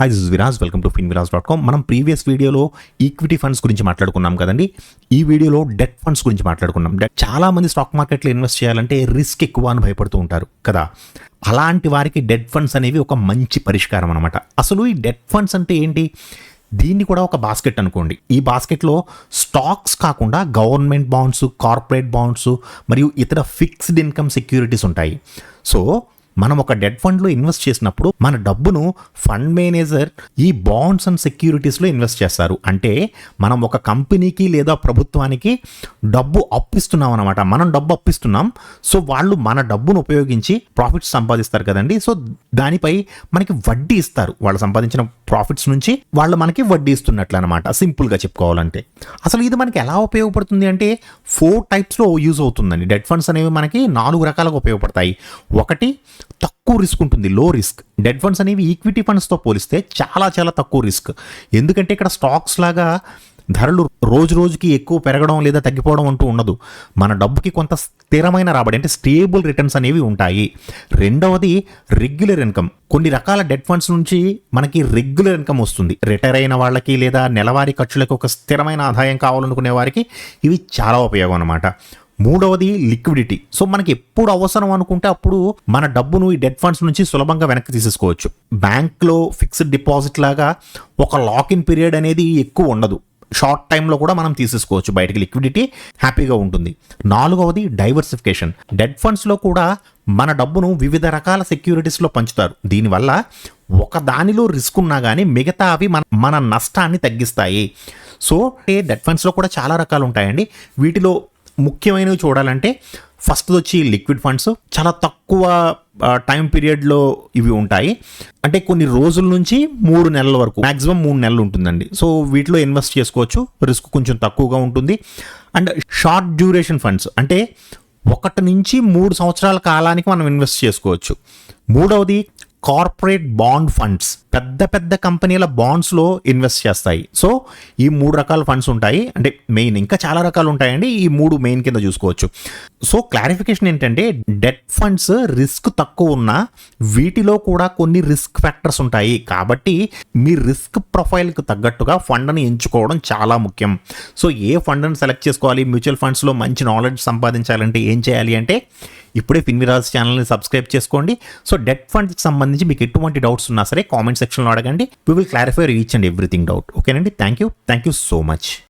Hi this is Viraj, welcome to finviras.com. మనం previous వీడియోలో equity funds గురించి మాట్లాడుకున్నాం కదండి. ఈ వీడియోలో డెట్ ఫండ్స్ గురించి మాట్లాడుకున్నాం. చాలా మంది స్టాక్ మార్కెట్లో ఇన్వెస్ట్ చేయాలంటే రిస్క్ ఎక్కువ అని భయపడుతూ ఉంటారు కదా. అలాంటి వారికి డెట్ ఫండ్స్ అనేవి ఒక మంచి పరిష్కారం అనమాట. అసలు ఈ డెట్ ఫండ్స్ అంటే ఏంటి? దీన్ని కూడా ఒక బాస్కెట్ అనుకోండి. ఈ బాస్కెట్లో స్టాక్స్ కాకుండా గవర్నమెంట్ బాండ్స్, కార్పొరేట్ బాండ్స్ మరియు ఇతర ఫిక్స్డ్ ఇన్కమ్ సెక్యూరిటీస్ ఉంటాయి. సో మనం ఒక డెట్ ఫండ్లో ఇన్వెస్ట్ చేసినప్పుడు మన డబ్బును ఫండ్ మేనేజర్ ఈ బాండ్స్ అండ్ సెక్యూరిటీస్లో ఇన్వెస్ట్ చేస్తారు. అంటే మనం ఒక కంపెనీకి లేదా ప్రభుత్వానికి డబ్బు అప్పిస్తున్నాం అనమాట. మనం డబ్బు అప్పిస్తున్నాం, సో వాళ్ళు మన డబ్బును ఉపయోగించి ప్రాఫిట్స్ సంపాదిస్తారు కదండి. సో దానిపై మనకి వడ్డీ ఇస్తారు. వాళ్ళు సంపాదించిన ప్రాఫిట్స్ నుంచి వాళ్ళు మనకి వడ్డీ ఇస్తున్నట్లు అనమాట, సింపుల్గా చెప్పుకోవాలంటే. అసలు ఇది మనకి ఎలా ఉపయోగపడుతుంది అంటే 4 టైప్స్లో యూజ్ అవుతుందండి. డెట్ ఫండ్స్ అనేవి మనకి 4 రకాలుగా ఉపయోగపడతాయి. ఒకటి, తక్కువ రిస్క్ ఉంటుంది, లో రిస్క్. డెట్ ఫండ్స్ అనేవి ఈక్విటీ ఫండ్స్తో పోలిస్తే చాలా చాలా తక్కువ రిస్క్. ఎందుకంటే ఇక్కడ స్టాక్స్ లాగా ధరలు రోజు రోజుకి ఎక్కువ పెరగడం లేదా తగ్గిపోవడం అంటూ ఉండదు. మన డబ్బుకి కొంత స్థిరమైన రాబడి అంటే స్టేబుల్ రిటర్న్స్ అనేవి ఉంటాయి. రెండవది, రెగ్యులర్ ఇన్కమ్. కొన్ని రకాల డెట్ ఫండ్స్ నుంచి మనకి రెగ్యులర్ ఇన్కమ్ వస్తుంది. రిటైర్ అయిన వాళ్ళకి లేదా నెలవారీ ఖర్చులకు ఒక స్థిరమైన ఆదాయం కావాలనుకునే వారికి ఇవి చాలా ఉపయోగం అన్నమాట. మూడవది, లిక్విడిటీ. సో మనకి ఎప్పుడు అవసరం అనుకుంటే అప్పుడు మన డబ్బును ఈ డెట్ ఫండ్స్ నుంచి సులభంగా వెనక్కి తీసేసుకోవచ్చు. బ్యాంక్లో ఫిక్స్డ్ డిపాజిట్ లాగా ఒక లాక్-ఇన్ పీరియడ్ అనేది ఎక్కువ ఉండదు. షార్ట్ టైంలో కూడా మనం తీసేసుకోవచ్చు బయటికి, లిక్విడిటీ హ్యాపీగా ఉంటుంది. నాలుగవది, డైవర్సిఫికేషన్. డెట్ ఫండ్స్లో కూడా మన డబ్బును వివిధ రకాల సెక్యూరిటీస్లో పంచుతారు. దీనివల్ల ఒక దానిలో రిస్క్ ఉన్నా కానీ మిగతా అవి మన నష్టాన్ని తగ్గిస్తాయి. సో డెట్ ఫండ్స్లో కూడా చాలా రకాలు ఉంటాయండి. వీటిలో ముఖ్యమైనవి చూడాలంటే ఫస్ట్ వచ్చి లిక్విడ్ ఫండ్స్. చాలా తక్కువ టైం పీరియడ్లో ఇవి ఉంటాయి. అంటే కొన్ని రోజుల నుంచి 3 నెలల వరకు, మ్యాక్సిమం 3 నెలలు ఉంటుందండి. సో వీటిలో ఇన్వెస్ట్ చేసుకోవచ్చు, రిస్క్ కొంచెం తక్కువగా ఉంటుంది. అండ్ షార్ట్ డ్యూరేషన్ ఫండ్స్ అంటే 1 నుంచి 3 సంవత్సరాల కాలానికి మనం ఇన్వెస్ట్ చేసుకోవచ్చు. మూడవది, కార్పొరేట్ బాండ్ ఫండ్స్. పెద్ద పెద్ద కంపెనీల బాండ్స్లో ఇన్వెస్ట్ చేస్తాయి. సో ఈ 3 రకాల ఫండ్స్ ఉంటాయి. అంటే మెయిన్, ఇంకా చాలా రకాలు ఉంటాయండి, ఈ 3 మెయిన్ కింద చూసుకోవచ్చు. సో క్లారిఫికేషన్ ఏంటంటే, డెట్ ఫండ్స్ రిస్క్ తక్కువ ఉన్నా వీటిలో కూడా కొన్ని రిస్క్ ఫ్యాక్టర్స్ ఉంటాయి. కాబట్టి మీ రిస్క్ ప్రొఫైల్కి తగ్గట్టుగా ఫండ్ని ఎంచుకోవడం చాలా ముఖ్యం. సో ఏ ఫండ్ని సెలెక్ట్ చేసుకోవాలి, మ్యూచువల్ ఫండ్స్లో మంచి నాలెడ్జ్ సంపాదించాలంటే ఏం చేయాలి అంటే ఇప్పుడే ఫిన్విరాజ్ ఛానల్ని సబ్స్క్రైబ్ చేసుకోండి. సో డెట్ ఫండ్కి సంబంధించి మీకు ఎటువంటి డౌట్స్ ఉన్నా సరే కామెంట్ సెక్షన్లో అడగండి. We will clarify each and everything doubt. ఓకేనండి. Thank you so much.